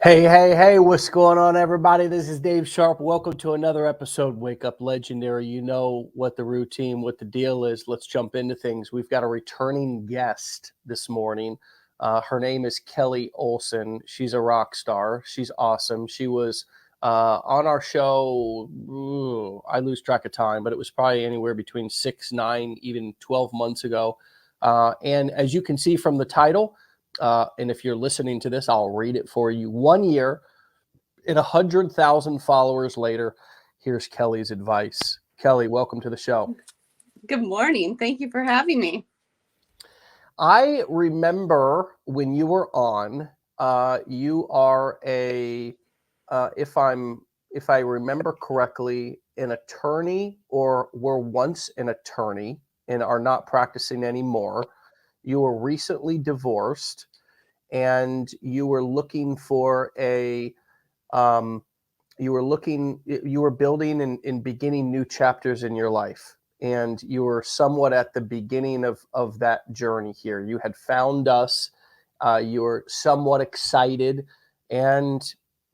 Hey, what's going on, everybody? This is Dave Sharpe. Welcome to another episode, Wake Up Legendary. You know what the routine, what the deal is. Let's jump into things. We've got a returning guest this morning. Her name is Kelly Olson. She's a rock star. She's awesome. She was on our show, I lose track of time, but it was probably anywhere between 6, 9, even 12 months ago. And as you can see from the title, and if you're listening to this, I'll read it for you. 1 year and 100,000 followers later, here's Kelly's advice. Kelly, welcome to the show. Good morning. Thank you for having me. I remember when you were on, you are if I remember correctly, an attorney, or were once an attorney and are not practicing anymore. You were recently divorced, and you were looking for you were building and beginning new chapters in your life. And you were somewhat at the beginning of that journey here. You had found us. You were somewhat excited. And,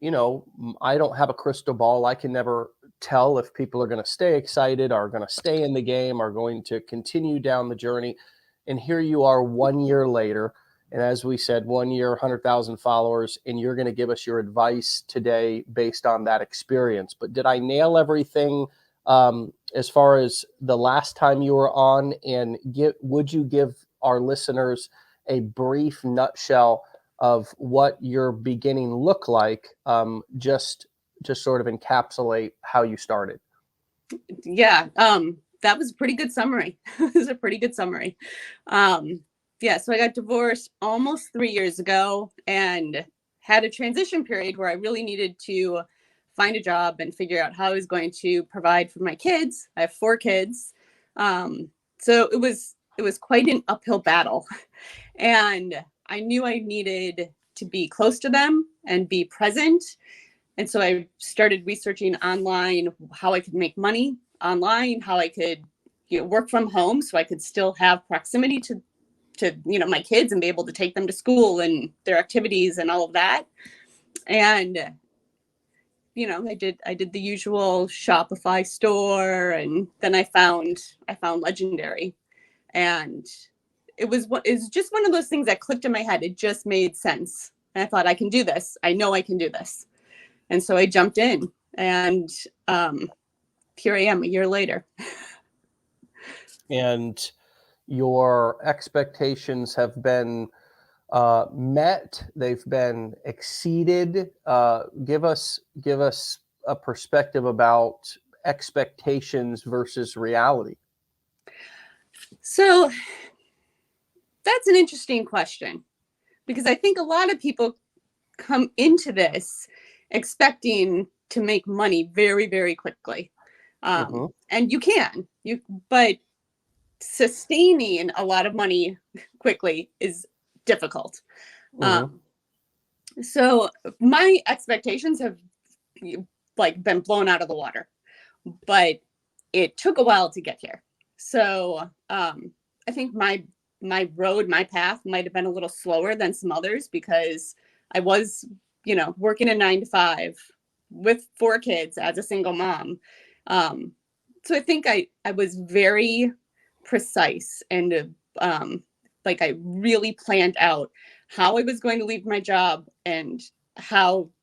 I don't have a crystal ball. I can never tell if people are going to stay excited, are going to stay in the game, are going to continue down the journey. And here you are 1 year later. And as we said, 1 year, 100,000 followers, and you're going to give us your advice today based on that experience. But did I nail everything as far as the last time you were on? And would you give our listeners a brief nutshell of what your beginning looked like, just to sort of encapsulate how you started? Yeah. That was a pretty good summary. It was a pretty good summary. So I got divorced almost 3 years ago and had a transition period where I really needed to find a job and figure out how I was going to provide for my kids. I have 4 kids. So it was quite an uphill battle. And I knew I needed to be close to them and be present. And so I started researching online how I could make money online, how I could work from home so I could still have proximity to my kids and be able to take them to school and their activities and all of that. And I did the usual Shopify store, and then I found Legendary, and it was just one of those things that clicked in my head. It just made sense, and I thought, I can do this. I know I can do this. And so I jumped in, and here I am a year later. And your expectations have been met. They've been exceeded. Give us a perspective about expectations versus reality. So that's an interesting question, because I think a lot of people come into this expecting to make money very, very quickly. And you can, but sustaining a lot of money quickly is difficult. So my expectations have been blown out of the water, but it took a while to get here. So I think my path might have been a little slower than some others, because I was, working a 9 to 5 with 4 kids as a single mom. So I think I was very precise, and I really planned out how I was going to leave my job and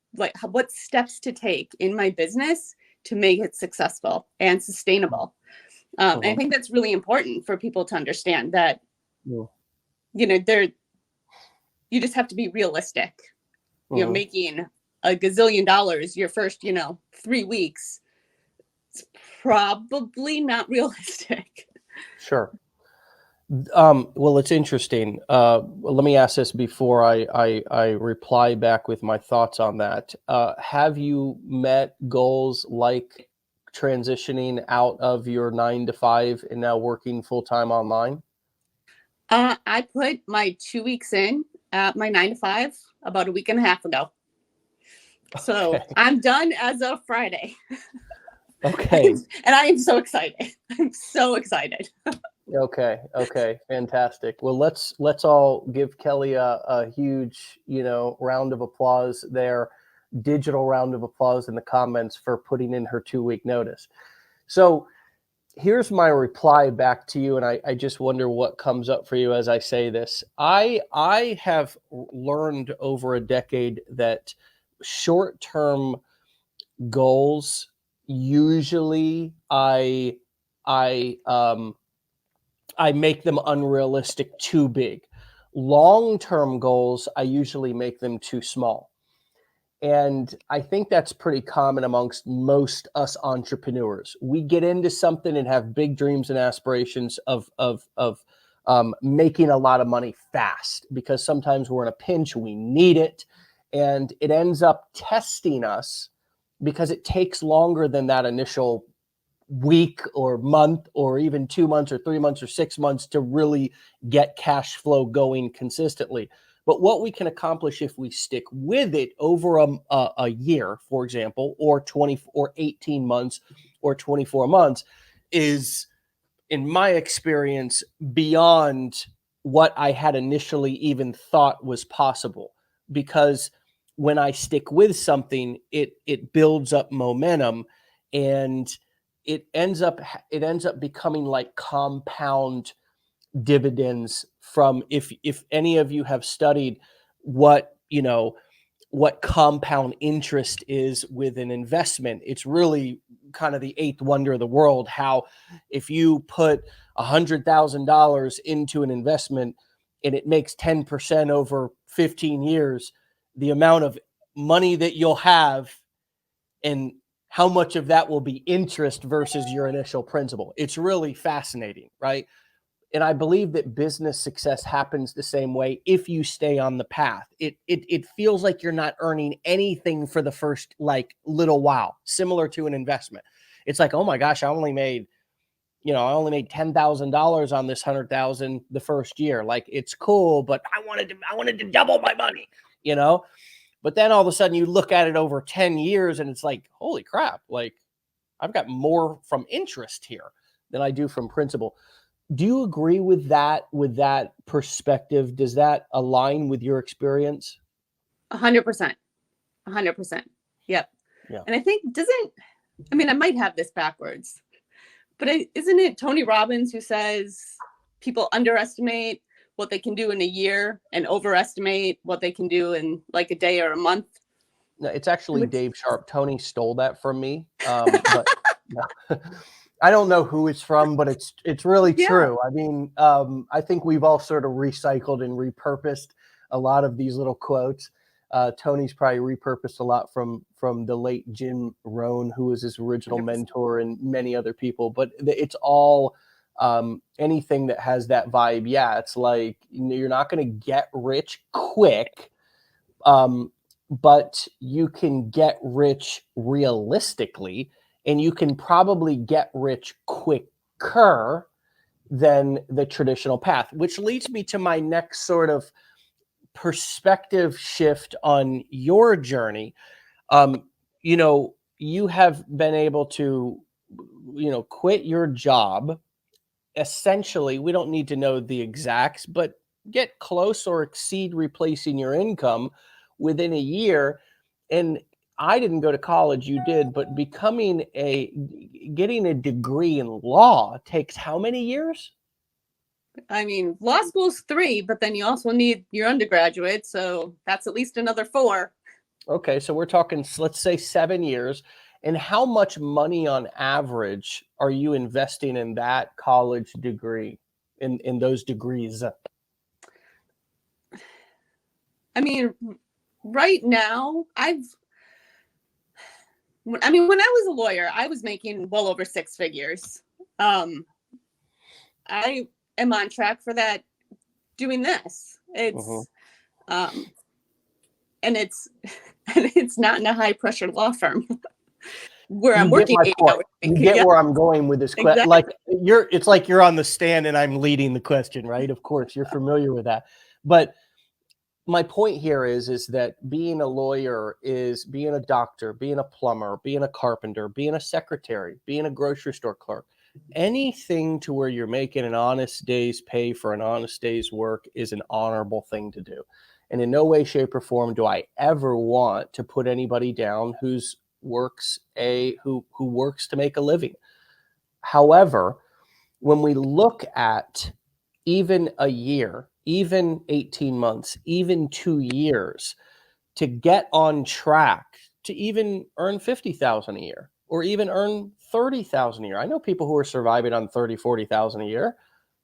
what steps to take in my business to make it successful and sustainable. And I think that's really important for people to understand that, you just have to be realistic. Making a gazillion dollars your first, 3 weeks, it's probably not realistic. Sure. Well, it's interesting. Let me ask this before I reply back with my thoughts on that. Have you met goals like transitioning out of your 9 to 5 and now working full-time online? I put my 2 weeks in at my 9 to 5 about a week and a half ago. So okay. I'm done as of Friday. Okay. And I am so excited. I'm so excited. Okay. Fantastic. Well, let's all give Kelly a huge, round of applause there. digital round of applause in the comments for putting in her 2-week notice. So here's my reply back to you, and I just wonder what comes up for you as I say this. I have learned over a decade that short-term goals, usually I make them unrealistic, too big. Long-term goals, I usually make them too small. And I think that's pretty common amongst most us entrepreneurs. We get into something and have big dreams and aspirations of making a lot of money fast, because sometimes we're in a pinch, we need it, and it ends up testing us because it takes longer than that initial week or month or even 2 months or 3 months or 6 months to really get cash flow going consistently. But what we can accomplish if we stick with it over a year, for example, or 20 or 18 months or 24 months is, in my experience, beyond what I had initially even thought was possible. Because when I stick with something, it builds up momentum, and it ends up becoming like compound dividends from, if any of you have studied what compound interest is with an investment, it's really kind of the eighth wonder of the world. How if you put $100,000 into an investment and it makes 10% over 15 years, the amount of money that you'll have and how much of that will be interest versus your initial principal. It's really fascinating, right? And I believe that business success happens the same way if you stay on the path. It feels like you're not earning anything for the first little while, similar to an investment. It's like, oh my gosh, I only made $10,000 on this 100,000 the first year. Like, it's cool, but I wanted to double my money, But then all of a sudden you look at it over 10 years and it's like, holy crap, like I've got more from interest here than I do from principal. Do you agree with that perspective? Does that align with your experience? 100%. 100%. Yep. Yeah. And I think I might have this backwards, but isn't it Tony Robbins who says people underestimate what they can do in a year and overestimate what they can do in like a day or a month? No, it's actually Dave Sharpe. Tony stole that from me. But no. I don't know who it's from, but it's really true. I mean, I think we've all sort of recycled and repurposed a lot of these little quotes. Tony's probably repurposed a lot from the late Jim Rohn, who was his original 100%. Mentor, and many other people. But it's all anything that has that vibe. Yeah, it's like you're not going to get rich quick, but you can get rich realistically. And you can probably get rich quicker than the traditional path, which leads me to my next sort of perspective shift on your journey. You have been able to, quit your job. Essentially, we don't need to know the exacts, but get close or exceed replacing your income within a year. And I didn't go to college, you did, but getting a degree in law takes how many years? I mean, law school's 3, but then you also need your undergraduate, so that's at least another 4. Okay, so we're talking, let's say 7 years. And how much money on average are you investing in that college degree, in those degrees? I mean, right now, when I was a lawyer, I was making well over 6 figures. I am on track for that doing this. It's, and it's not in a high pressure law firm where I'm working 8 hours. You get where I'm going with this question. Exactly. It's like you're on the stand and I'm leading the question, right? Of course, you're familiar with that. But my point here is that being a lawyer is being a doctor, being a plumber, being a carpenter, being a secretary, being a grocery store clerk. Anything to where you're making an honest day's pay for an honest day's work is an honorable thing to do. And in no way, shape, or form do I ever want to put anybody down who works to make a living. However, when we look at even a year, even 18 months, even 2 years to get on track to even earn 50,000 a year or even earn 30,000 a year. I know people who are surviving on 30, 40,000 a year.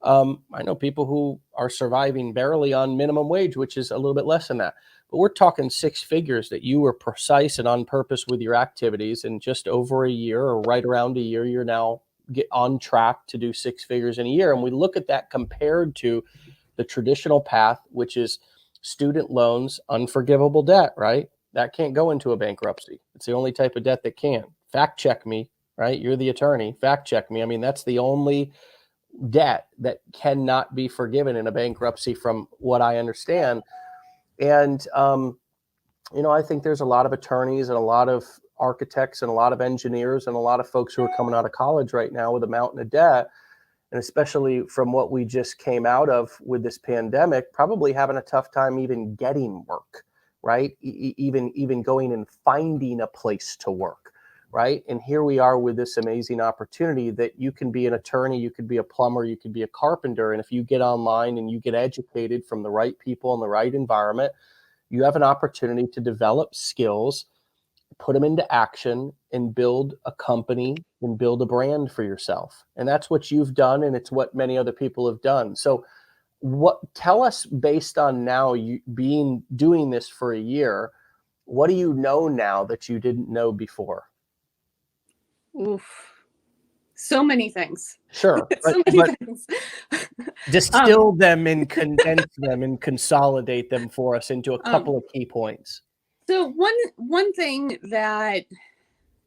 I know people who are surviving barely on minimum wage, which is a little bit less than that. But we're talking six figures that you were precise and on purpose with your activities. And just over a year or right around a year, you're now get on track to do six figures in a year. And we look at that compared to the traditional path, which is student loans, unforgivable debt, right? That can't go into a bankruptcy. It's the only type of debt that can. Fact check me, right? You're the attorney. Fact check me. I mean, that's the only debt that cannot be forgiven in a bankruptcy from what I understand. And, I think there's a lot of attorneys and a lot of architects and a lot of engineers and a lot of folks who are coming out of college right now with a mountain of debt. And especially from what we just came out of with this pandemic, probably having a tough time even getting work, right? Even going and finding a place to work, right? And here we are with this amazing opportunity that you can be an attorney, you could be a plumber, you could be a carpenter. And if you get online and you get educated from the right people in the right environment, you have an opportunity to develop skills, put them into action, and build a company and build a brand for yourself. And that's what you've done, and it's what many other people have done. So tell us, based on now you doing this for a year, what do you know now that you didn't know before? Oof. So many things. Sure. So many things. Distill them and condense them and consolidate them for us into a couple of key points. So one thing that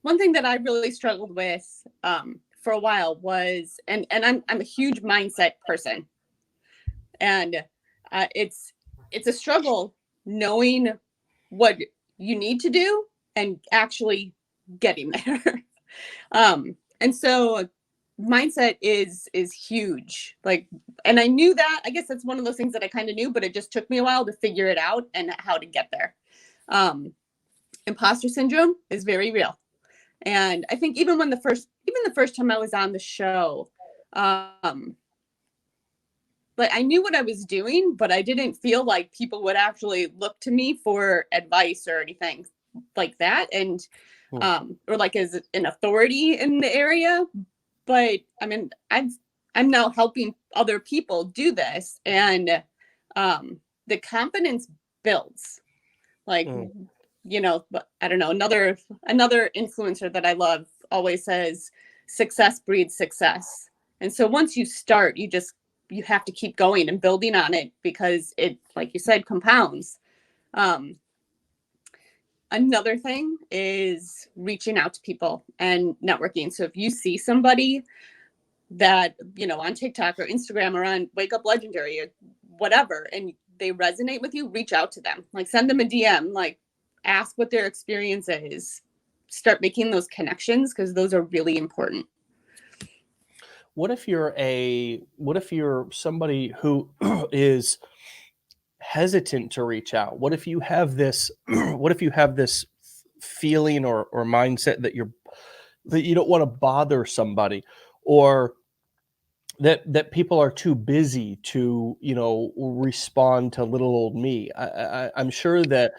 I really struggled with for a while was, and I'm a huge mindset person, and it's a struggle knowing what you need to do and actually getting there. And so mindset is huge. Like, and I knew that. I guess that's one of those things that I kind of knew, but it just took me a while to figure it out and how to get there. Imposter syndrome is very real. And I think even the first time I was on the show, like I knew what I was doing, but I didn't feel like people would actually look to me for advice or anything like that. And, or like as an authority in the area. But I mean, I'm now helping other people do this, and the confidence builds. Like, but I don't know, another influencer that I love always says success breeds success. And so once you start, you have to keep going and building on it, because it, like you said, compounds. Another thing is reaching out to people and networking. So if you see somebody that, on TikTok or Instagram or on Wake Up Legendary or whatever, and they resonate with you, reach out to them. Like, send them a DM, like ask what their experience is. Start making those connections, because those are really important. What if you're somebody who is hesitant to reach out? What if you have this feeling or mindset that you don't want to bother somebody, or that people are too busy to respond to little old me? I'm sure that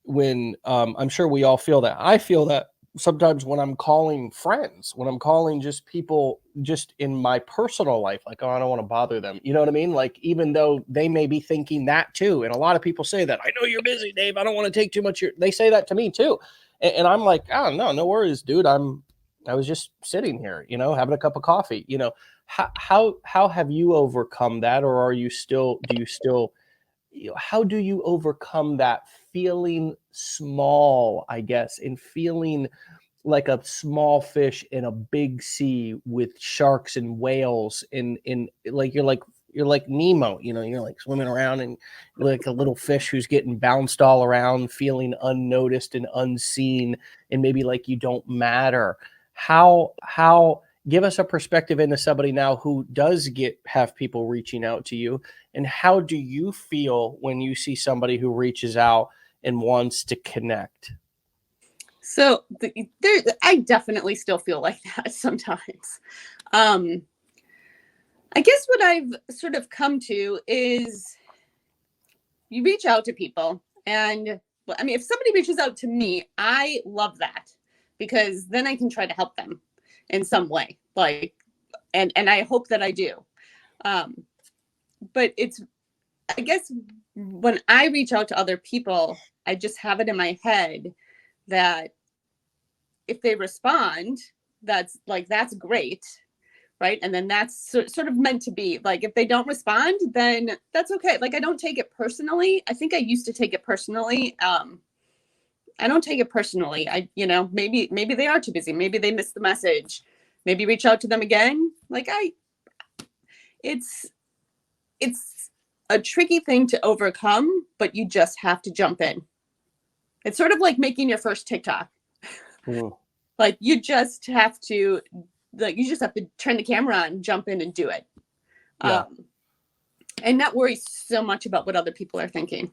I'm sure we all feel that. I feel that sometimes when I'm calling friends, when I'm calling just people just in my personal life, like, oh, I don't want to bother them. You know what I mean? Like, even though they may be thinking that too. And a lot of people say that. I know you're busy, Dave. I don't want to take too much. They say that to me too. And I'm like, oh, no worries, dude. I was just sitting here, having a cup of coffee. How have you overcome that? Or how do you overcome that feeling small, I guess, and feeling like a small fish in a big sea with sharks and whales in like you're like Nemo, you're like swimming around and you're like a little fish who's getting bounced all around, feeling unnoticed and unseen, and maybe like you don't matter. How give us a perspective into somebody now who does have people reaching out to you. And how do you feel when you see somebody who reaches out and wants to connect? So I definitely still feel like that sometimes. I guess what I've sort of come to is you reach out to people, and I mean, if somebody reaches out to me, I love that, because then I can try to help them in some way, like, and I hope that I do. But it's, I guess when I reach out to other people, I just have it in my head that if they respond, that's great, right? And then that's sort of meant to be. Like, if they don't respond, then that's okay. Like, I don't take it personally. I think I used to take it personally. I don't take it personally. Maybe they are too busy. Maybe they missed the message. Maybe reach out to them again. Like, it's a tricky thing to overcome, but you just have to jump in. It's sort of like making your first TikTok. Like, you just have to turn the camera on, jump in and do it. Yeah. And not worry so much about what other people are thinking,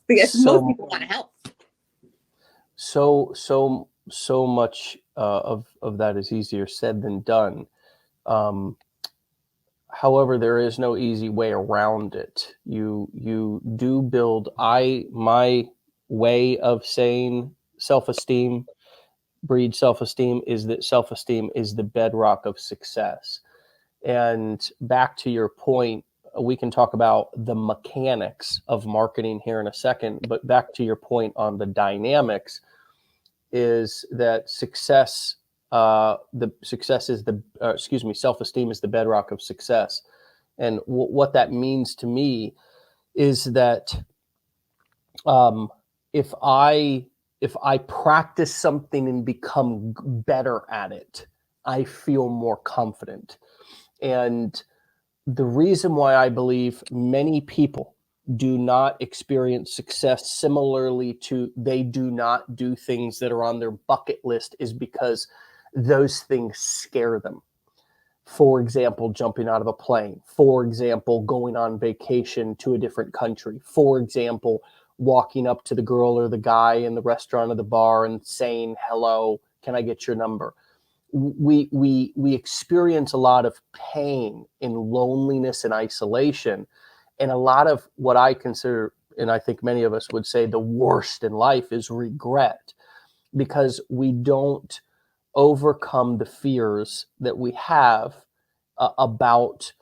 because most people want to help. So much of that is easier said than done. However, there is no easy way around it. You do build. My way of saying self-esteem, breed self-esteem, is that self-esteem is the bedrock of success. And back to your point, we can talk about the mechanics of marketing here in a second, but back to your point on the dynamics, is that self-esteem is the bedrock of success. And what that means to me is that if I practice something and become better at it, I feel more confident. And the reason why I believe many people do not experience success similarly to they do not do things that are on their bucket list is because those things scare them. For example, jumping out of a plane. For example, going on vacation to a different country. For example, walking up to the girl or the guy in the restaurant or the bar and saying, "Hello, can I get your number?" We experience a lot of pain in loneliness and isolation. And a lot of what I consider, and I think many of us would say, the worst in life is regret, because we don't overcome the fears that we have about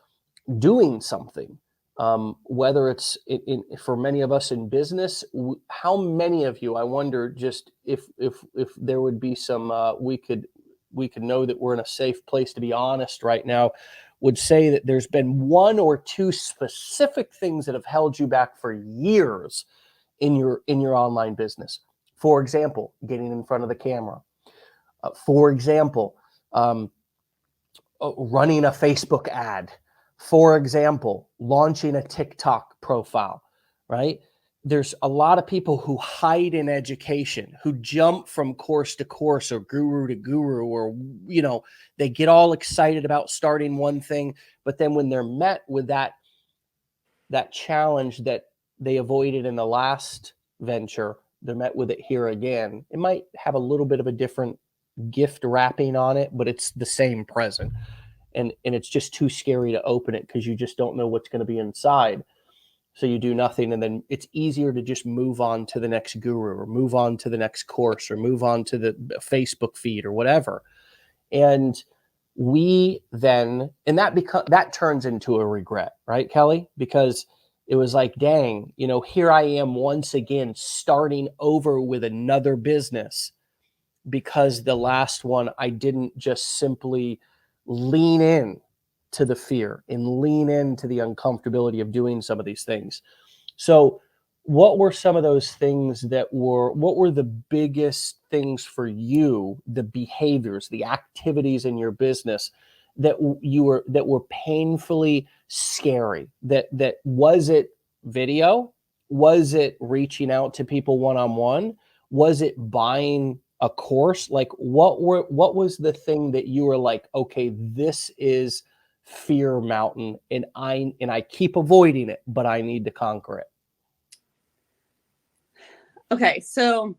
doing something. Whether it's for many of us in business, how many of you, I wonder, just if there would be some, we could know that we're in a safe place to be honest right now, would say that there's been one or two specific things that have held you back for years in your online business. For example, getting in front of the camera. For example, running a Facebook ad. For example, launching a TikTok profile, right? There's a lot of people who hide in education, who jump from course to course or guru to guru, or, they get all excited about starting one thing, but then when they're met with that challenge that they avoided in the last venture, they're met with it here again. It might have a little bit of a different gift wrapping on it, but it's the same present. And it's just too scary to open it because you just don't know what's going to be inside. So you do nothing, and then it's easier to just move on to the next guru or move on to the next course or move on to the Facebook feed or whatever. And that turns into a regret, right, Kelly? Because it was like, dang, here I am once again starting over with another business, because the last one I didn't just simply lean in to the fear and lean into the uncomfortability of doing some of these things. So what were some of those things what were the biggest things for you, the behaviors, the activities in your business that were painfully scary? That was it video? Was it reaching out to people one-on-one? Was it buying a course? Like what was the thing that you were like, okay, this is fear mountain and I keep avoiding it, but I need to conquer it? Okay, so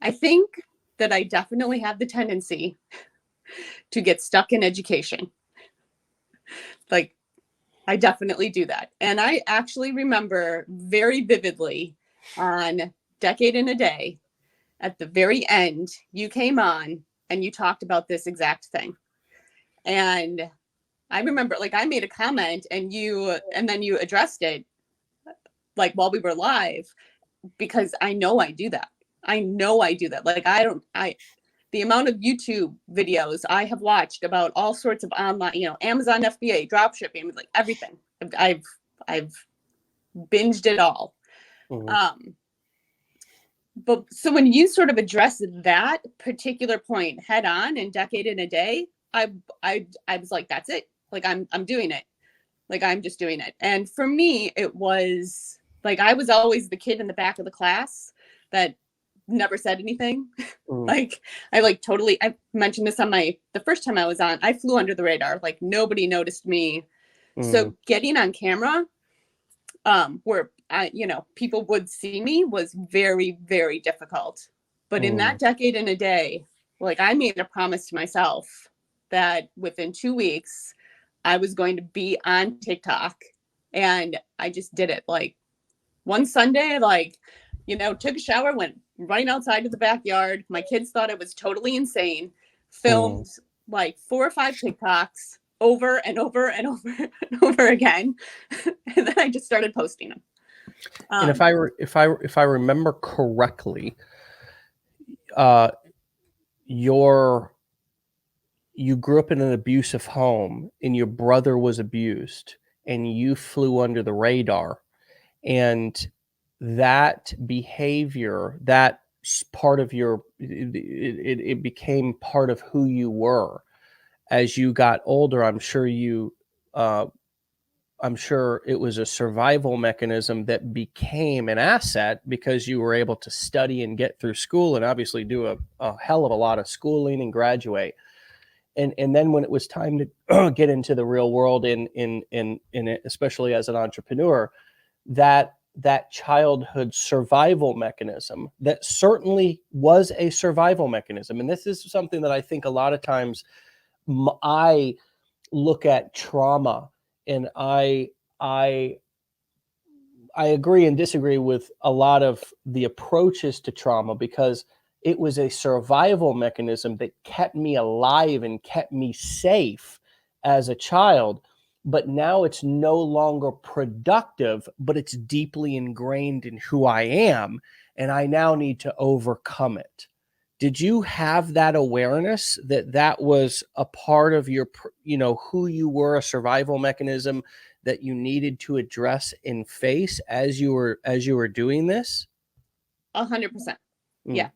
I think that I definitely have the tendency to get stuck in education. Like, I definitely do that. And I actually remember very vividly on Decade in a Day, at the very end, you came on and you talked about this exact thing. And I remember, like, I made a comment and then you addressed it, like, while we were live, because I know I do that. I know I do that. Like, the amount of YouTube videos I have watched about all sorts of online, Amazon FBA, drop shipping, like everything. I've binged it all. Mm-hmm. But so when you sort of address that particular point head on in Decade in a Day, I was like, that's it. Like, I'm doing it. Like, I'm just doing it. And for me, it was like, I was always the kid in the back of the class that never said anything. Mm-hmm. Like, I mentioned this on the first time I was on, I flew under the radar. Like, nobody noticed me. Mm-hmm. So getting on camera, where people would see me, was very, very difficult. But in that Decade in a Day, like, I made a promise to myself that within 2 weeks, I was going to be on TikTok. And I just did it. Like, one Sunday, like, took a shower, went right outside to the backyard. My kids thought it was totally insane. Filmed like 4 or 5 TikToks over and over and over and over again. And then I just started posting them. And if I remember correctly, you grew up in an abusive home and your brother was abused and you flew under the radar, and that behavior, that part of it became part of who you were. As you got older, I'm sure it was a survival mechanism that became an asset because you were able to study and get through school and obviously do a hell of a lot of schooling and graduate. And then when it was time to get into the real world, especially as an entrepreneur, that childhood survival mechanism, that certainly was a survival mechanism. And this is something that I think a lot of times I look at trauma, and I agree and disagree with a lot of the approaches to trauma, because it was a survival mechanism that kept me alive and kept me safe as a child. But now it's no longer productive, but it's deeply ingrained in who I am, and I now need to overcome it. Did you have that awareness that was a part of your, who you were, a survival mechanism that you needed to address and face as you were doing this? 100%. Yeah.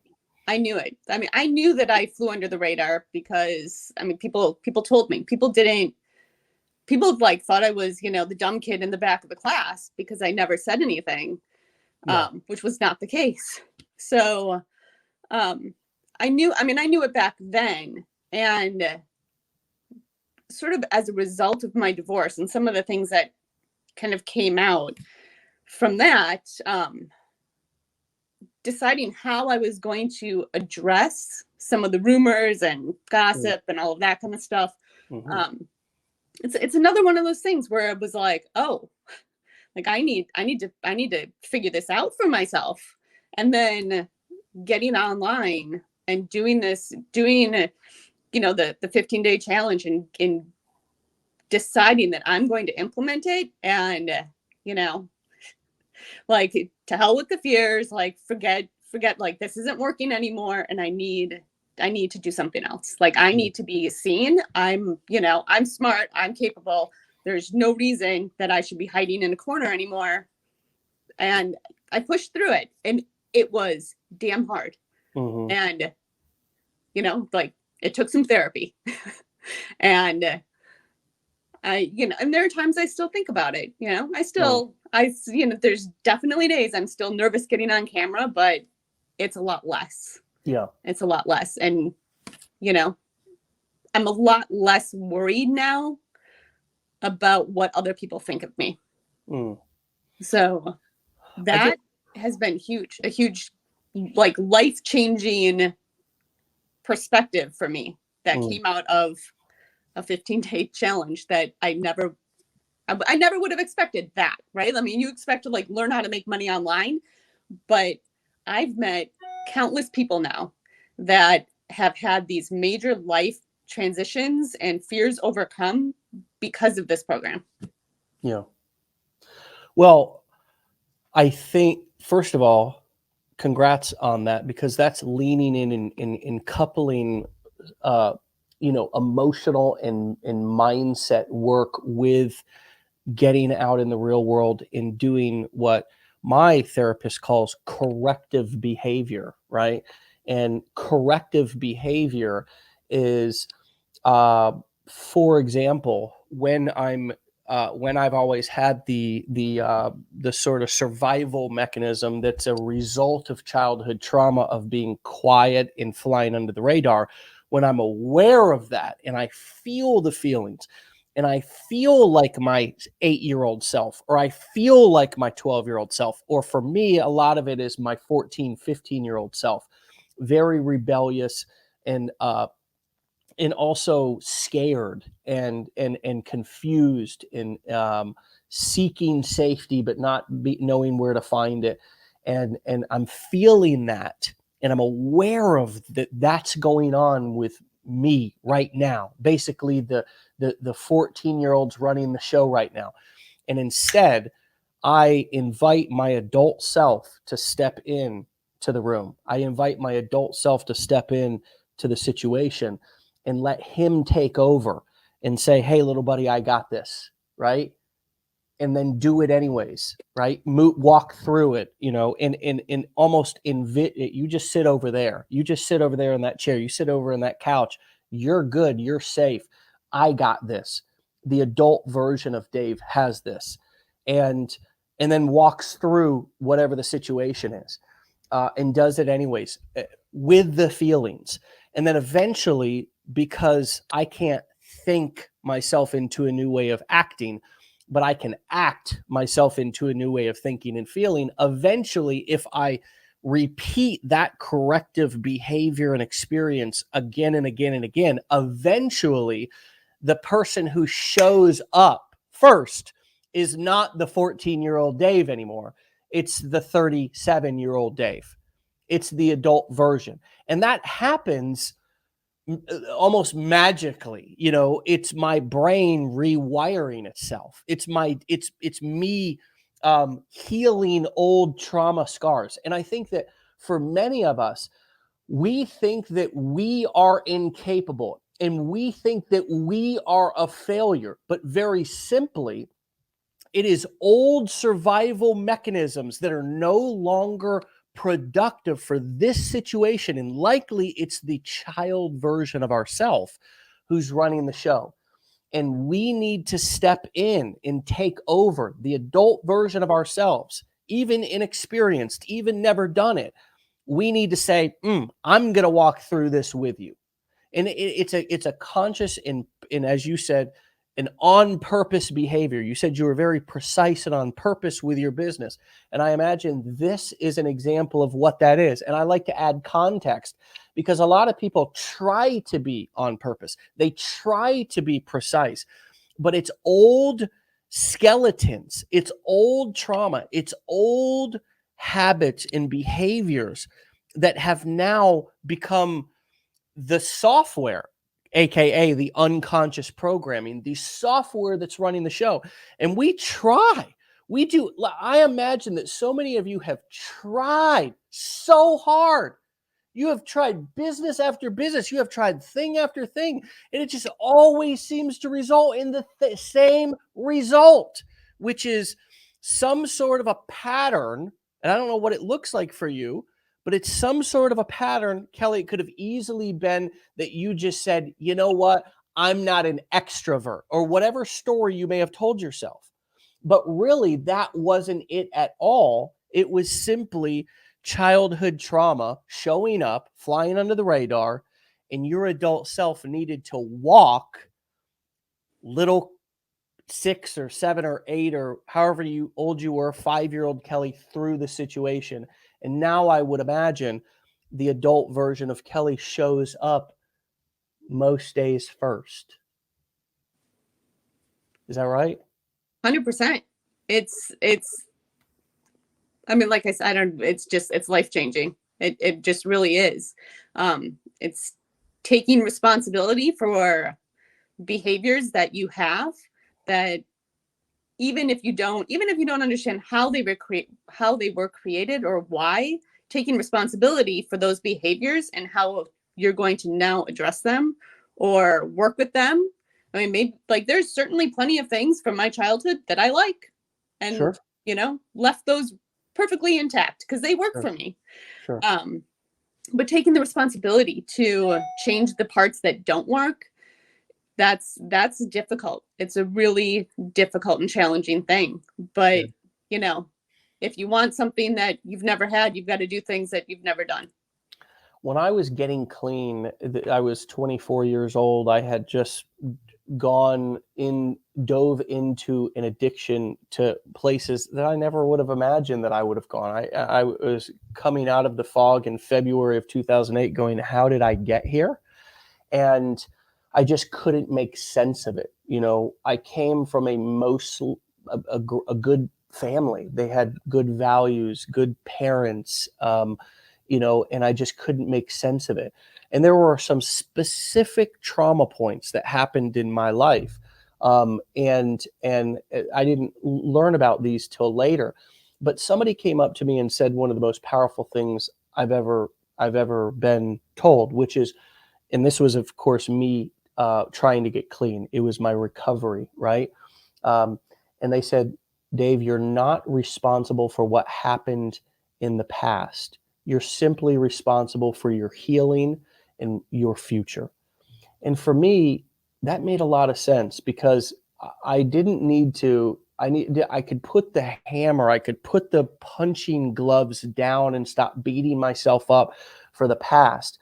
I knew it. I mean, I knew that I flew under the radar because, I mean, people told me. People like thought I was, the dumb kid in the back of the class because I never said anything, which was not the case. So, I knew it back then. And sort of as a result of my divorce and some of the things that kind of came out from that, deciding how I was going to address some of the rumors and gossip and all of that kind of stuff. It's another one of those things where it was like, oh, like I need to figure this out for myself. And then getting online and doing the 15-day challenge and deciding that I'm going to implement it, and like, to hell with the fears, like forget, like, this isn't working anymore, and I need to do something else. Like, I need to be seen. I'm smart, I'm capable. There's no reason that I should be hiding in a corner anymore. And I pushed through it, and it was damn hard. And like, it took some therapy. And and there are times I still think about it. There's definitely days I'm still nervous getting on camera, but it's a lot less. Yeah. It's a lot less. And, you know, I'm a lot less worried now about what other people think of me. Mm. So I that think, has been huge, a huge, like, life-changing perspective for me that came out of a 15-day challenge that I never would have expected that, right? I mean, you expect to like learn how to make money online, but I've met countless people now that have had these major life transitions and fears overcome because of this program. yeah. Well, I think, first of all, congrats on that, because that's leaning in coupling, emotional and mindset work with getting out in the real world and doing what my therapist calls corrective behavior, right? And corrective behavior is, uh, for example, when I've always had the sort of survival mechanism that's a result of childhood trauma of being quiet and flying under the radar. When I'm aware of that and I feel the feelings, and I feel like my 8-year-old self, or I feel like my 12-year-old self, or for me, a lot of it is my 14, 15-year-old self, very rebellious and also scared and confused and seeking safety, but not knowing where to find it. And I'm feeling that, and I'm aware of that. That's going on with me right now. Basically, the 14-year-old's running the show right now, and instead, I invite my adult self to step in to the room. I invite my adult self to step in to the situation and let him take over and say, "Hey, little buddy, I got this," right? And then do it anyways, right? Walk through it, and almost you just sit over there. You just sit over there in that chair. You sit over in that couch. You're good. You're safe. I got this. The adult version of Dave has this, and then walks through whatever the situation is, and does it anyways, with the feelings. And then eventually, because I can't think myself into a new way of acting, but I can act myself into a new way of thinking and feeling. Eventually, if I repeat that corrective behavior and experience again and again and again, eventually the person who shows up first is not the 14-year-old Dave anymore. It's the 37-year-old Dave. It's the adult version. And that happens almost magically. It's my brain rewiring itself. It's me healing old trauma scars. And I think that for many of us, we think that we are incapable and we think that we are a failure. But very simply, it is old survival mechanisms that are no longer productive for this situation. And likely it's the child version of ourself who's running the show. And we need to step in and take over the adult version of ourselves, even inexperienced, even never done it. We need to say, I'm going to walk through this with you. And it's a conscious and as you said, an on purpose behavior. You said you were very precise and on purpose with your business. And I imagine this is an example of what that is. And I like to add context because a lot of people try to be on purpose. They try to be precise, but it's old skeletons. It's old trauma. It's old habits and behaviors that have now become the software, aka the unconscious programming, the software that's running the show. And we do. I imagine that so many of you have tried so hard. You have tried business after business. You have tried thing after thing. And it just always seems to result in the same result, which is some sort of a pattern. And I don't know what it looks like for you, but it's some sort of a pattern. Kelly, it could have easily been that you just said, you know what? I'm not an extrovert, or whatever story you may have told yourself. But really, that wasn't it at all. It was simply childhood trauma showing up, flying under the radar, and your adult self needed to walk little 6 or 7 or 8 or however old you were, 5-year-old Kelly through the situation. And now I would imagine the adult version of Kelly shows up most days first. Is that right? 100%. It's I mean, like I said, it's life changing. It just really is. It's taking responsibility for behaviors that you have, that even if you don't understand how they were created or why, taking responsibility for those behaviors and how you're going to now address them or work with them. I mean, maybe like there's certainly plenty of things from my childhood that I like, and Sure. left those perfectly intact because they work Sure. for me. Sure. But taking the responsibility to change the parts that don't work, that's difficult. It's a really difficult and challenging thing. But if you want something that you've never had, you've got to do things that you've never done. When I was getting clean, I was 24 years old. I had just dove into an addiction to places that I never would have imagined that I would have gone. I was coming out of the fog in February of 2008 going, how did I get here? And I just couldn't make sense of it. I came from a good family. They had good values, good parents, and I just couldn't make sense of it. And there were some specific trauma points that happened in my life. And I didn't learn about these till later, but somebody came up to me and said one of the most powerful things I've ever been told, which is, and this was of course me trying to get clean. It was my recovery, right? And they said, Dave, you're not responsible for what happened in the past. You're simply responsible for your healing and your future. And for me, that made a lot of sense because I didn't need to, I could put the hammer, I could put the punching gloves down and stop beating myself up for the past.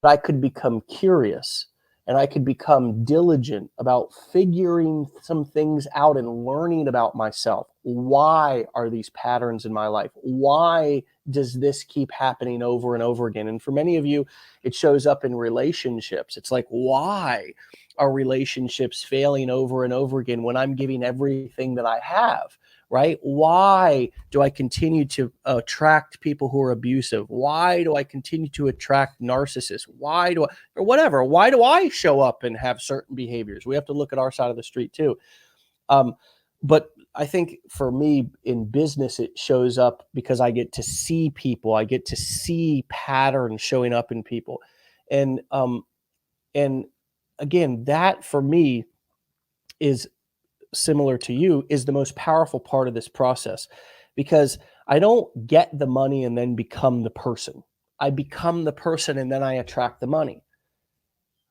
But I could become curious and I could become diligent about figuring some things out and learning about myself. Why are these patterns in my life? Why does this keep happening over and over again? And for many of you, it shows up in relationships. It's like, why are relationships failing over and over again when I'm giving everything that I have? Right? Why do I continue to attract people who are abusive? Why do I continue to attract narcissists? Why do I show up and have certain behaviors? We have to look at our side of the street too. But I think for me in business, it shows up because I get to see people. I get to see patterns showing up in people. And again, that for me is similar to you, is the most powerful part of this process, because I don't get the money and then become the person. I become the person and then I attract the money.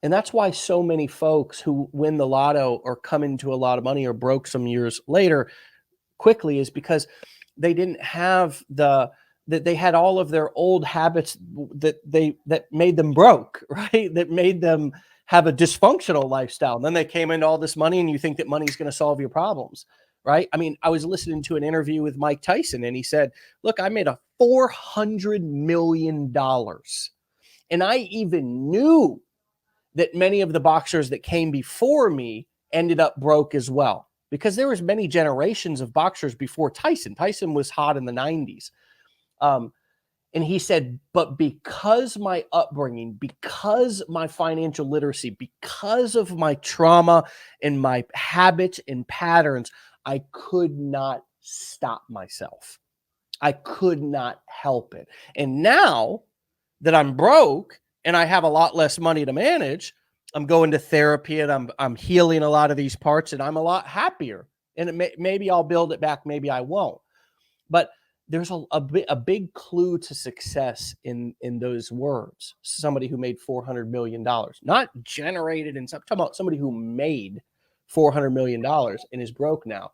And that's why so many folks who win the lotto or come into a lot of money or broke some years later quickly is because they didn't have that they had all of their old habits that made them broke, right? That made them have a dysfunctional lifestyle. And then they came into all this money and you think that money is going to solve your problems, right? I mean, I was listening to an interview with Mike Tyson and he said, look, I made $400 million. And I even knew that many of the boxers that came before me ended up broke as well, because there was many generations of boxers before Tyson. Tyson was hot in the 90s. And he said, but because my upbringing, because my financial literacy, because of my trauma and my habits and patterns, I could not stop myself. I could not help it. And now that I'm broke and I have a lot less money to manage, I'm going to therapy and I'm healing a lot of these parts and I'm a lot happier. And maybe I'll build it back, maybe I won't. But there's a big clue to success in those words. Somebody who made $400 million, not generated, and I'm talking about somebody who made $400 million and is broke now.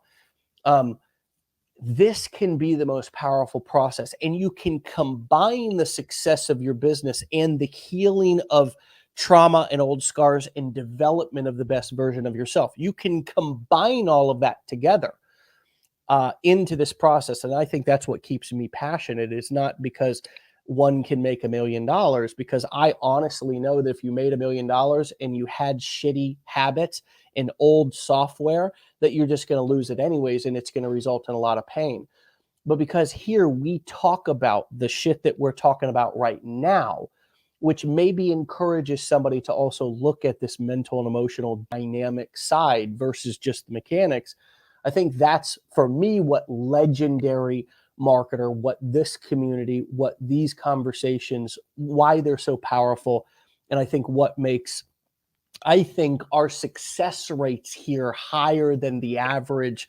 this can be the most powerful process, and you can combine the success of your business and the healing of trauma and old scars and development of the best version of yourself. You can combine all of that together into this process. And I think that's what keeps me passionate. It's not because one can make $1 million, because I honestly know that if you made $1 million and you had shitty habits and old software, that you're just going to lose it anyways, and it's going to result in a lot of pain. But because here we talk about the shit that we're talking about right now, which maybe encourages somebody to also look at this mental and emotional dynamic side versus just the mechanics, I think that's, for me, what legendary marketer, what this community, what these conversations, why they're so powerful. And I think what makes, I think, our success rates here higher than the average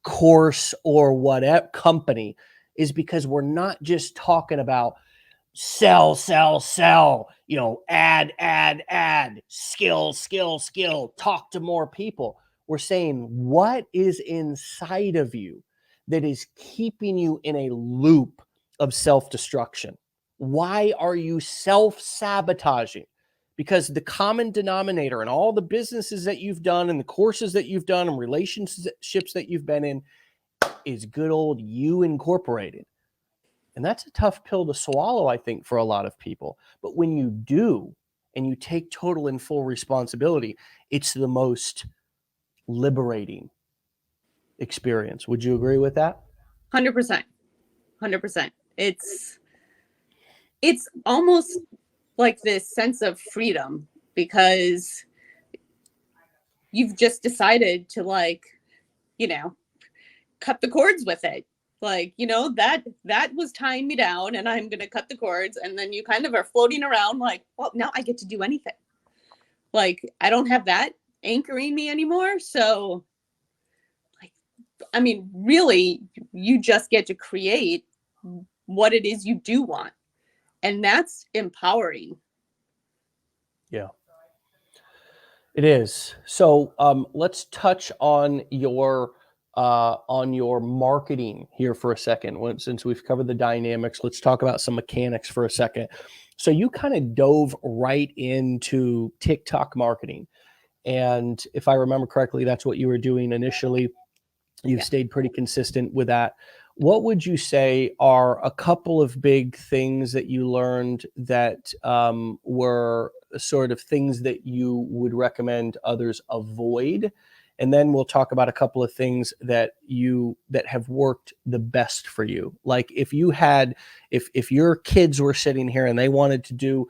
course or whatever company is because we're not just talking about sell, add, skill, talk to more people. We're saying, what is inside of you that is keeping you in a loop of self-destruction? Why are you self-sabotaging? Because the common denominator in all the businesses that you've done and the courses that you've done and relationships that you've been in is good old you incorporated. And that's a tough pill to swallow, I think, for a lot of people. But when you do, and you take total and full responsibility, it's the most liberating experience. Would you agree with that? 100%. 100%. It's almost like this sense of freedom, because you've just decided to, like, cut the cords with it. Like, that was tying me down, and I'm going to cut the cords. And then you kind of are floating around like, well, now I get to do anything. Like, I don't have that anchoring me anymore. So, like, I mean, really, you just get to create what it is you do want. And that's empowering. Yeah, it is. So let's touch on your marketing here for a second. Since we've covered the dynamics, let's talk about some mechanics for a second. So you kind of dove right into TikTok marketing. And if I remember correctly, that's what you were doing initially. You've stayed pretty consistent with that. What would you say are a couple of big things that you learned that were sort of things that you would recommend others avoid? And then we'll talk about a couple of things that have worked the best for you. Like if your kids were sitting here and they wanted to do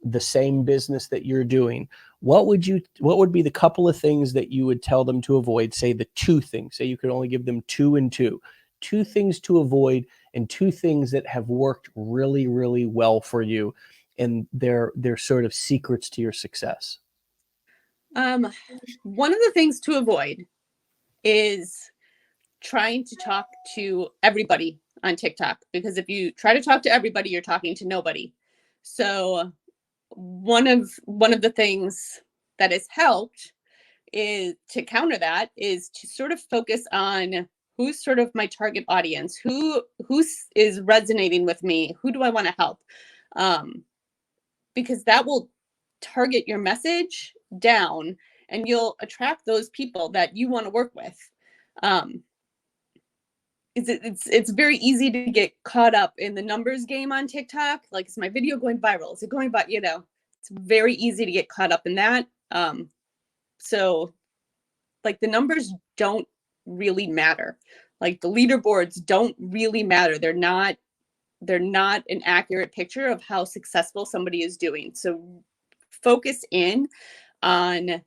the same business that you're doing, what would be the couple of things that you would tell them to avoid? Say the two things. Say you could only give them two things to avoid, and two things that have worked really, really well for you, and they're sort of secrets to your success. One of the things to avoid is trying to talk to everybody on TikTok, because if you try to talk to everybody, you're talking to nobody. So one of the things that has helped is to counter that is to sort of focus on who's sort of my target audience, who is resonating with me, who do I want to help, because that will target your message down, and you'll attract those people that you want to work with. It's very easy to get caught up in the numbers game on TikTok. Like, is my video going viral? Is it going by, it's very easy to get caught up in that. So like the numbers don't really matter. Like the leaderboards don't really matter. They're not an accurate picture of how successful somebody is doing. So focus in on,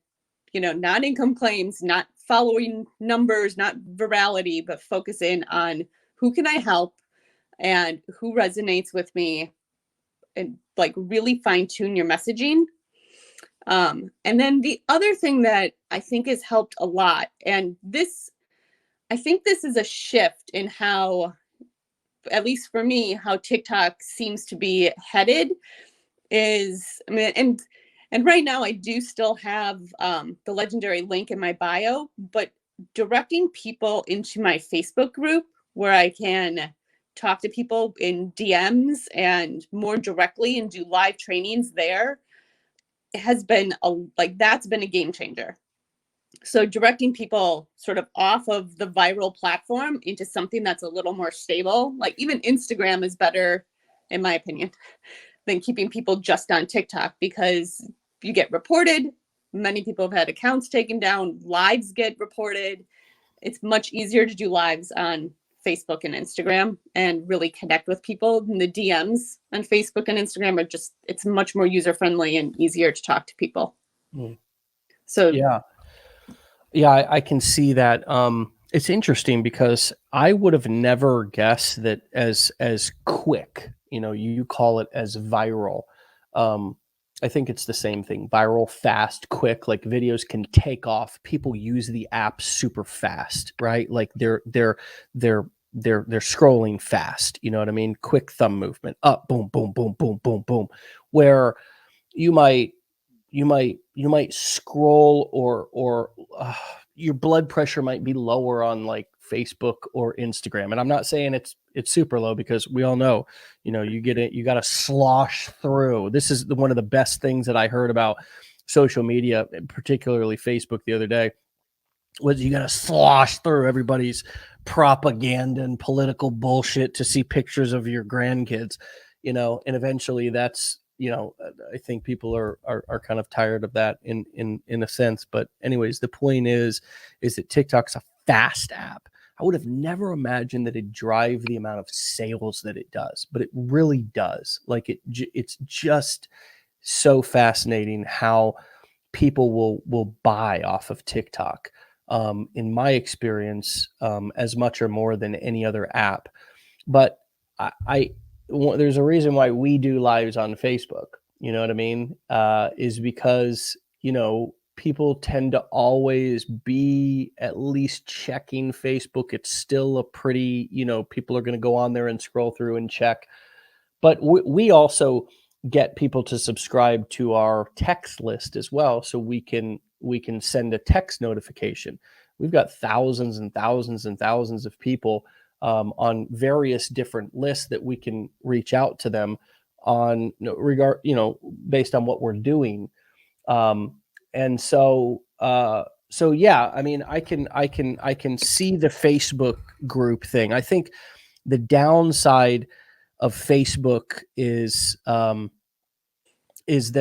not income claims, not following numbers, not virality, but focus in on who can I help and who resonates with me, and like really fine tune your messaging. And then the other thing that I think has helped a lot, and I think this is a shift in how, at least for me, how TikTok seems to be headed is, I mean, and right now I do still have the legendary link in my bio, but directing people into my Facebook group where I can talk to people in DMs and more directly and do live trainings there, it has been that's been a game changer. So directing people sort of off of the viral platform into something that's a little more stable, like even Instagram is better, in my opinion, than keeping people just on TikTok, because you get reported. Many people have had accounts taken down. Lives get reported. It's much easier to do lives on Facebook and Instagram and really connect with people. And the DMs on Facebook and Instagram are just, it's much more user friendly and easier to talk to people. So Yeah. I can see that. It's interesting because I would have never guessed that as quick, you call it as viral. I think it's the same thing. Viral, fast, quick, like videos can take off. People use the app super fast, right? Like they're scrolling fast. You know what I mean? Quick thumb movement, up, boom, boom, boom, boom, boom, boom. Where you might scroll or your blood pressure might be lower on like Facebook or Instagram. And I'm not saying it's super low, because we all know, you get it, you got to slosh through. This is one of the best things that I heard about social media, particularly Facebook the other day, was you got to slosh through everybody's propaganda and political bullshit to see pictures of your grandkids, and eventually that's, I think people are kind of tired of that in a sense. But anyways, the point is that TikTok's a fast app. I would have never imagined that it'd drive the amount of sales that it does, but it really does. Like it's just so fascinating how people will buy off of TikTok. In my experience, as much or more than any other app. But there's a reason why we do lives on Facebook. You know what I mean? Is because, people tend to always be at least checking Facebook. It's still a pretty, people are going to go on there and scroll through and check. But we also get people to subscribe to our text list as well, so we can send a text notification. We've got thousands and thousands and thousands of people on various different lists that we can reach out to them on based on what we're doing. And so yeah, I mean, I can see the Facebook group thing. I think the downside of Facebook is that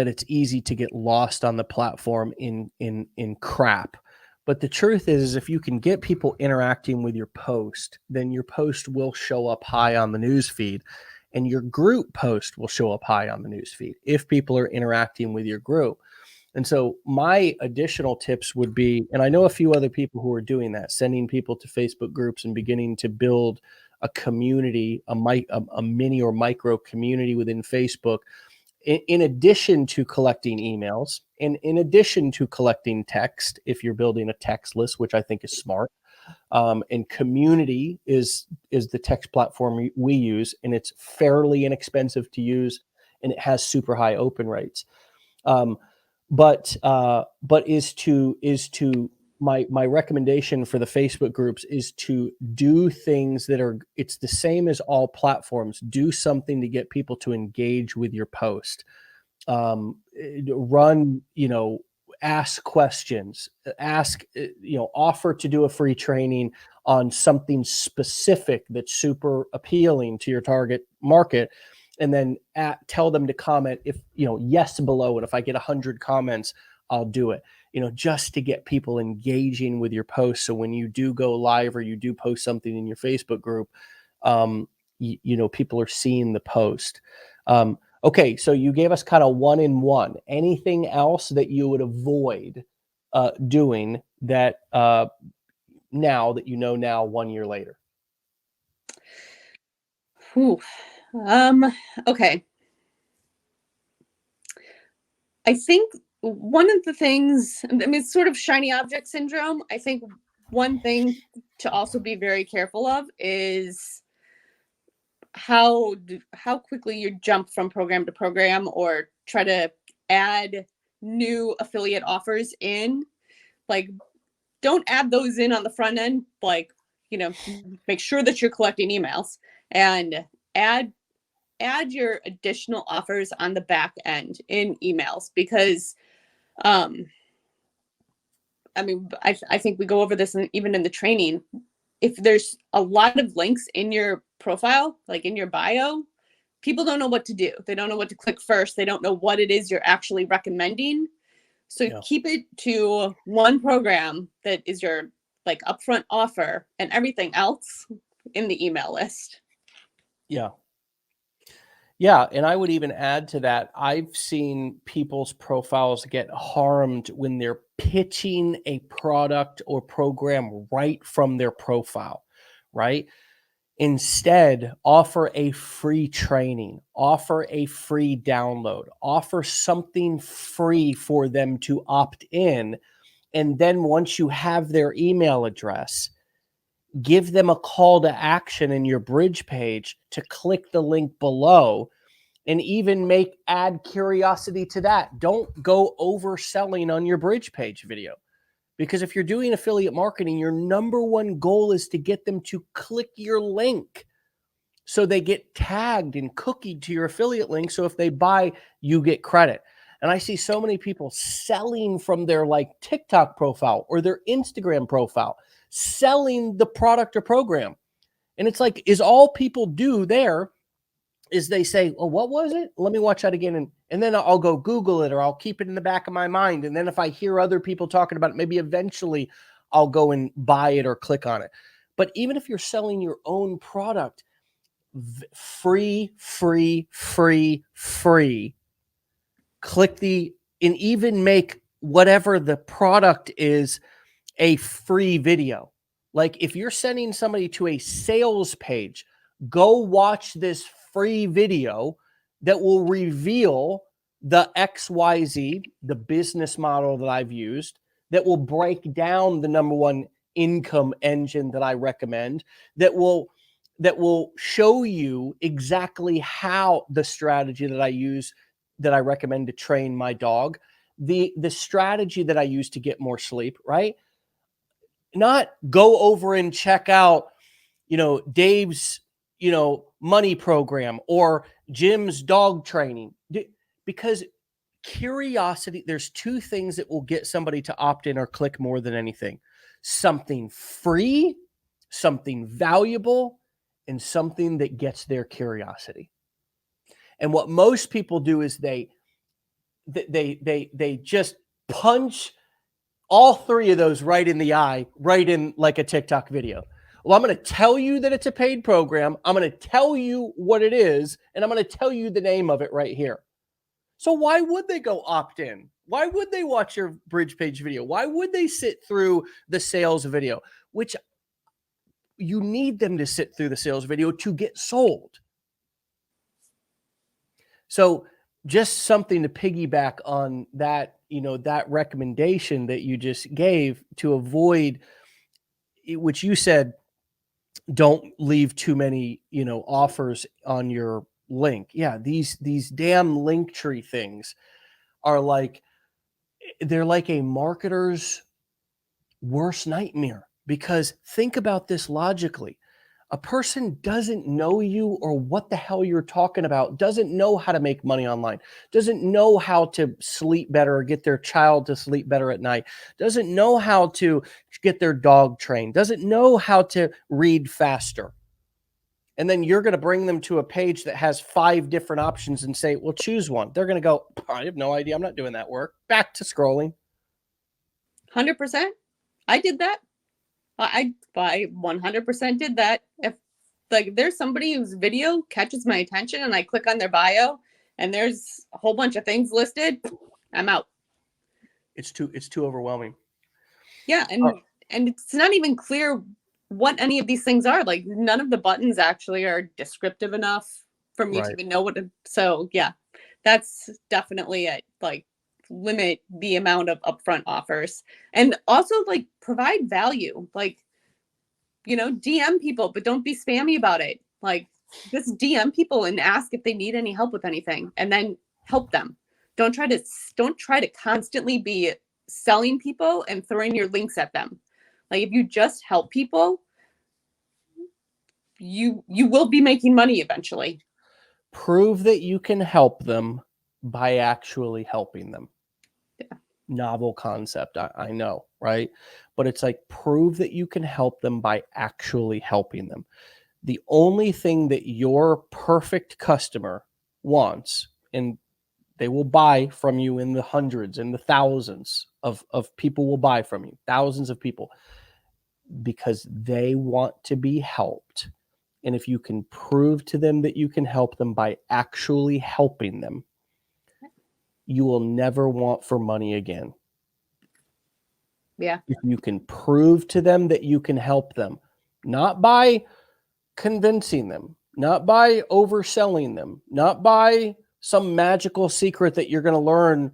it's easy to get lost on the platform in crap. But the truth is if you can get people interacting with your post, then your post will show up high on the news feed, and your group post will show up high on the news feed if people are interacting with your group. And so my additional tips would be, and I know a few other people who are doing that, sending people to Facebook groups and beginning to build a community, a mini or micro community within Facebook, in addition to collecting emails, and in addition to collecting text, if you're building a text list, which I think is smart. And Community is the text platform we use, and it's fairly inexpensive to use, and it has super high open rates. But my recommendation for the Facebook groups is to do things it's the same as all platforms. Do something to get people to engage with your post. Run, ask questions, offer to do a free training on something specific that's super appealing to your target market. And then tell them to comment if, yes below it. If I get 100 comments, I'll do it, just to get people engaging with your post. So when you do go live or you do post something in your Facebook group, people are seeing the post. Okay, so you gave us kind of 1-in-1. Anything else that you would avoid doing that now that now 1 year later? Okay. I think one of the things, I mean, it's sort of shiny object syndrome. I think one thing to also be very careful of is how quickly you jump from program to program or try to add new affiliate offers in. Like, don't add those in on the front end, like make sure that you're collecting emails, and add your additional offers on the back end in emails, because I think we go over this even in the training. If there's a lot of links in your profile, like in your bio, people don't know what to do. They don't know what to click first. They don't know what it is you're actually recommending. So keep it to one program that is your like upfront offer, and everything else in the email list. Yeah. Yeah. And I would even add to that, I've seen people's profiles get harmed when they're pitching a product or program right from their profile, right? Instead, offer a free training, offer a free download, offer something free for them to opt in. And then once you have their email address, give them a call to action in your bridge page to click the link below, and even add curiosity to that. Don't go overselling on your bridge page video, because if you're doing affiliate marketing, your number one goal is to get them to click your link so they get tagged and cookied to your affiliate link. So if they buy, you get credit. And I see so many people selling from their like TikTok profile or their Instagram profile, selling the product or program. And it's like, is all people do there is they say, well, what was it? Let me watch that again. And then I'll go Google it, or I'll keep it in the back of my mind. And then if I hear other people talking about it, maybe eventually I'll go and buy it or click on it. But even if you're selling your own product, free, click and even make whatever the product is a free video. Like if you're sending somebody to a sales page, go watch this free video that will reveal the XYZ, the business model that I've used, that will break down the number one income engine that I recommend, that will show you exactly how the strategy that I use, that I recommend to train my dog, the strategy that I use to get more sleep, right? Not go over and check out, Dave's, money program or Jim's dog training, because curiosity, there's two things that will get somebody to opt in or click more than anything: something free, something valuable, and something that gets their curiosity. And what most people do is they just punch all three of those right in the eye, right in like a TikTok video. Well, I'm going to tell you that it's a paid program. I'm going to tell you what it is, and I'm going to tell you the name of it right here. So why would they go opt in? Why would they watch your bridge page video? Why would they sit through the sales video, which you need them to sit through the sales video to get sold? So just something to piggyback on that, that recommendation that you just gave to avoid, which you said, don't leave too many, offers on your link. Yeah. These damn link tree things are like, they're like a marketer's worst nightmare, because think about this logically. A person doesn't know you or what the hell you're talking about, doesn't know how to make money online, doesn't know how to sleep better or get their child to sleep better at night, doesn't know how to get their dog trained, doesn't know how to read faster. And then you're going to bring them to a page that has 5 different options and say, well, choose one. They're going to go, I have no idea. I'm not doing that work. Back to scrolling. 100%. I did that. I 100% did that. If like there's somebody whose video catches my attention and I click on their bio and there's a whole bunch of things listed, I'm out. It's too overwhelming. Yeah, and it's not even clear what any of these things are. Like none of the buttons actually are descriptive enough for me to even know what to. So yeah, that's definitely it. Like limit the amount of upfront offers, and also like provide value. Like, DM people, but don't be spammy about it. Like just DM people and ask if they need any help with anything, and then help them. Don't try to constantly be selling people and throwing your links at them. Like if you just help people, you will be making money eventually. Prove that you can help them by actually helping them. Yeah. Novel concept, I know, right? But it's like, prove that you can help them by actually helping them. The only thing that your perfect customer wants, and they will buy from you in the hundreds and the thousands of people will buy from you, thousands of people, because they want to be helped. And if you can prove to them that you can help them by actually helping them, you will never want for money again. Yeah. If you can prove to them that you can help them, not by convincing them, not by overselling them, not by some magical secret that you're going to learn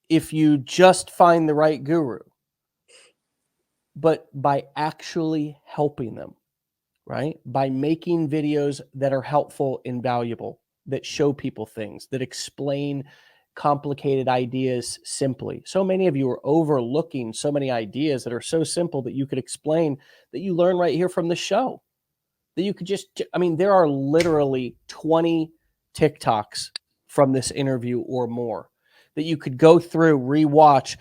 if you just find the right guru, but by actually helping them, right? By making videos that are helpful and valuable, that show people things, that explain complicated ideas simply. So many of you are overlooking so many ideas that are so simple that you could explain, that you learn right here from the show. That you could just, I mean, there are literally 20 TikToks from this interview or more that you could go through, rewatch,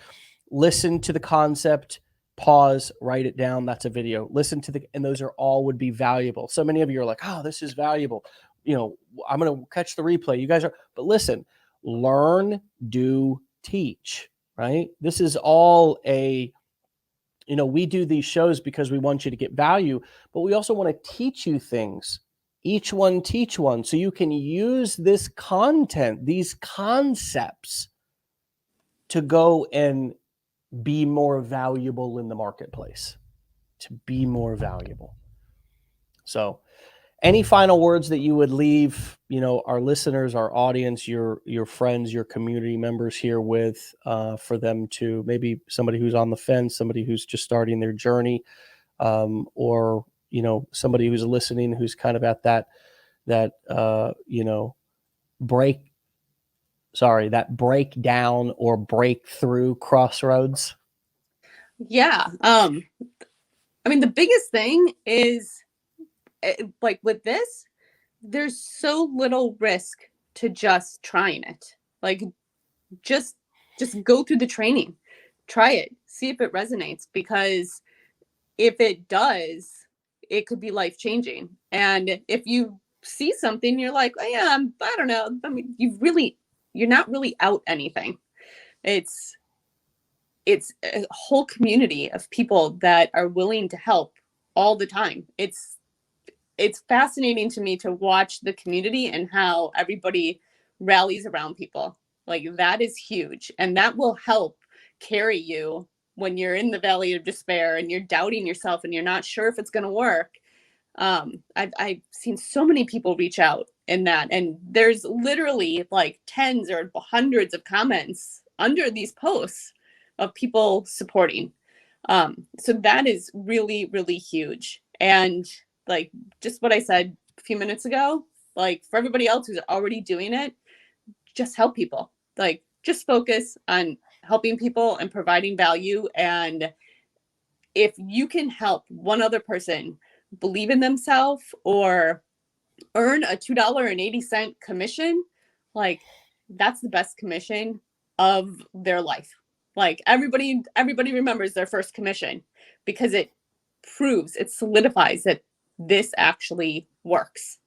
listen to the concept, pause, write it down. That's a video. Listen to and those are all would be valuable. So many of you are like, oh, this is valuable. You know, I'm going to catch the replay. You guys are, but listen, learn, do, teach, right? This is all we do these shows because we want you to get value, but we also want to teach you things. Each one teach one, so you can use this content, these concepts, to go and be more valuable in the marketplace, to be more valuable. So any final words that you would leave, our listeners, our audience, your friends, your community members here with, for them to, maybe somebody who's on the fence, somebody who's just starting their journey, or, somebody who's listening, who's kind of at that breakdown or breakthrough crossroads? Yeah. I mean, the biggest thing is, like with this, there's so little risk to just trying it. Like, just go through the training, try it, see if it resonates, because if it does, it could be life changing. And if you see something, you're like, oh yeah, I don't know. I mean, you're not really out anything. It's a whole community of people that are willing to help all the time. It's fascinating to me to watch the community and how everybody rallies around people. Like, that is huge. And that will help carry you when you're in the valley of despair and you're doubting yourself and you're not sure if it's going to work. I've seen so many people reach out in that, and there's literally like tens or hundreds of comments under these posts of people supporting. So that is really, really huge. And like just what I said a few minutes ago, like for everybody else who's already doing it, just help people. Like, just focus on helping people and providing value. And if you can help one other person believe in themselves or earn a $2.80 commission, like, that's the best commission of their life. Like, everybody remembers their first commission because it proves, it solidifies that this actually works.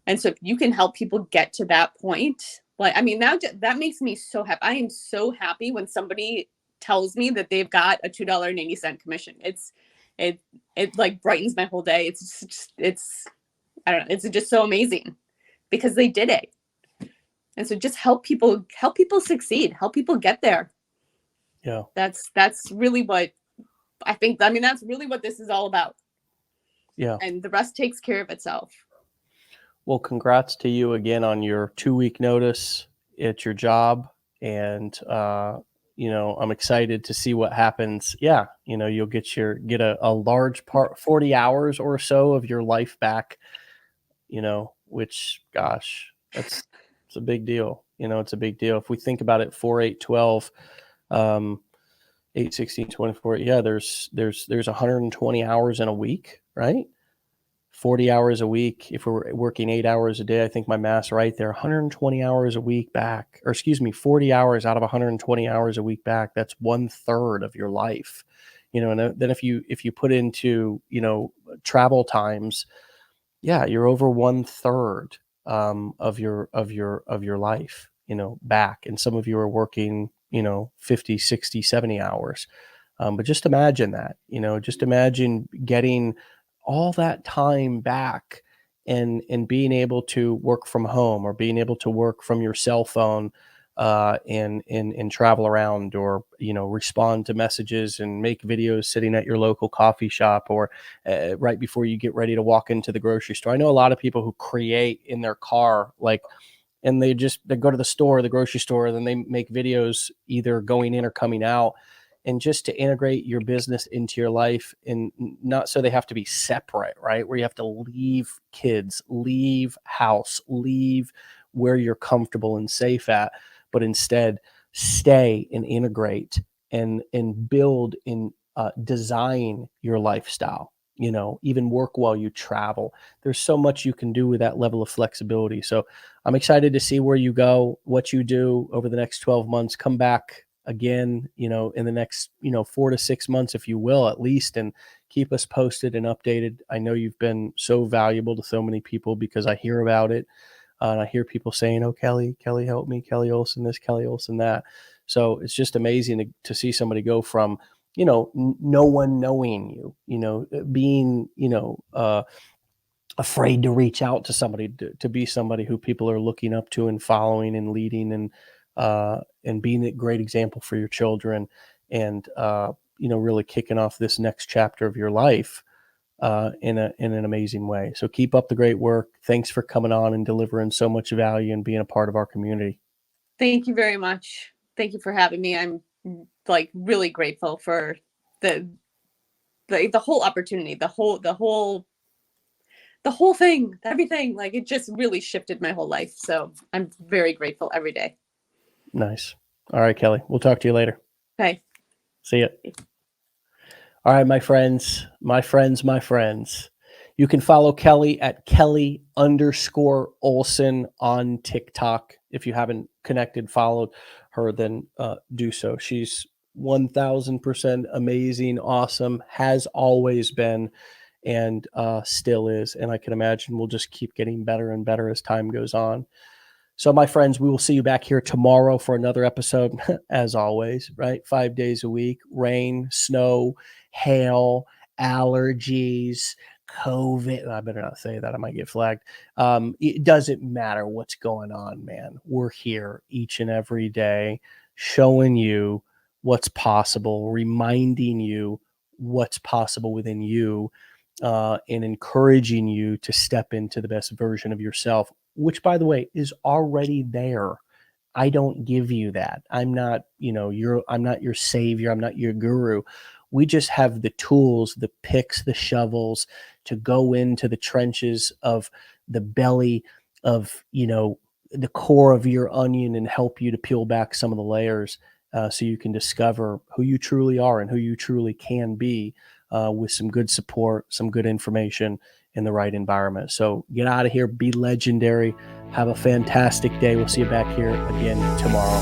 And so if you can help people get to that point, like, I mean, that makes me so happy. I am so happy when somebody tells me that they've got a $2.80 commission. It like brightens my whole day. It's I don't know, it's just so amazing because they did it. And so just help people succeed, help people get there. Yeah. That's really what I think. I mean, that's really what this is all about. Yeah. And the rest takes care of itself. Well, congrats to you again on your 2-week notice at your job. And, I'm excited to see what happens. Yeah. You'll get a large part, 40 hours or so of your life back, which, gosh, it's a big deal. It's a big deal. If we think about it, 4, 8, 12, 8, 16, 24. Yeah. There's 120 hours in a week, right? 40 hours a week. If we're working 8 hours a day, I think my math's right there, 120 hours a week back, or excuse me, 40 hours out of 120 hours a week back. That's 1/3 of your life, and then if you put into, travel times, yeah, you're over 1/3 of your life, back. And some of you are working, 50, 60, 70 hours. But just imagine that, just imagine getting all that time back and being able to work from home, or being able to work from your cell phone, and travel around, or, respond to messages and make videos sitting at your local coffee shop, or right before you get ready to walk into the grocery store. I know a lot of people who create in their car, like, and they go to the store, the grocery store, and then they make videos either going in or coming out, and just to integrate your business into your life, and not so they have to be separate, right? Where you have to leave kids, leave house, leave where you're comfortable and safe at, but instead stay and integrate and build and design your lifestyle, even work while you travel. There's so much you can do with that level of flexibility. So I'm excited to see where you go, what you do over the next 12 months. Come back again, in the next, 4 to 6 months, if you will, at least, and keep us posted and updated. I know you've been so valuable to so many people, because I hear about it. And I hear people saying, "Oh, Kelly, help me, Kelly Olson this, Kelly Olson that." So it's just amazing to see somebody go from, no one knowing you, being, afraid to reach out to somebody, to be somebody who people are looking up to and following and leading, and being a great example for your children, and, really kicking off this next chapter of your life in an amazing way. So keep up the great work. Thanks for coming on and delivering so much value and being a part of our community. Thank you very much. Thank you for having me. I'm like really grateful for the whole opportunity, the whole thing, everything. Like, it just really shifted my whole life. So I'm very grateful every day. Nice. All right, Kelly. We'll talk to you later. Okay. See ya. All right, my friends. You can follow Kelly at Kelly_Olson on TikTok. If you haven't connected, followed her, then do so. She's 1000% amazing, awesome, has always been, and still is. And I can imagine we'll just keep getting better and better as time goes on. So, my friends, we will see you back here tomorrow for another episode, as always, right? 5 days a week, rain, snow, hail, allergies, COVID. I better not say that. I might get flagged. It doesn't matter what's going on, man. We're here each and every day, showing you what's possible, reminding you what's possible within you, and encouraging you to step into the best version of yourself, which, by the way, is already there. I don't give you that. I'm not, I'm not your savior. I'm not your guru. We just have the tools, the picks, the shovels to go into the trenches of the belly of, the core of your onion, and help you to peel back some of the layers, so you can discover who you truly are and who you truly can be, with some good support, some good information, in the right environment. So get out of here, be legendary, have a fantastic day. We'll see you back here again tomorrow.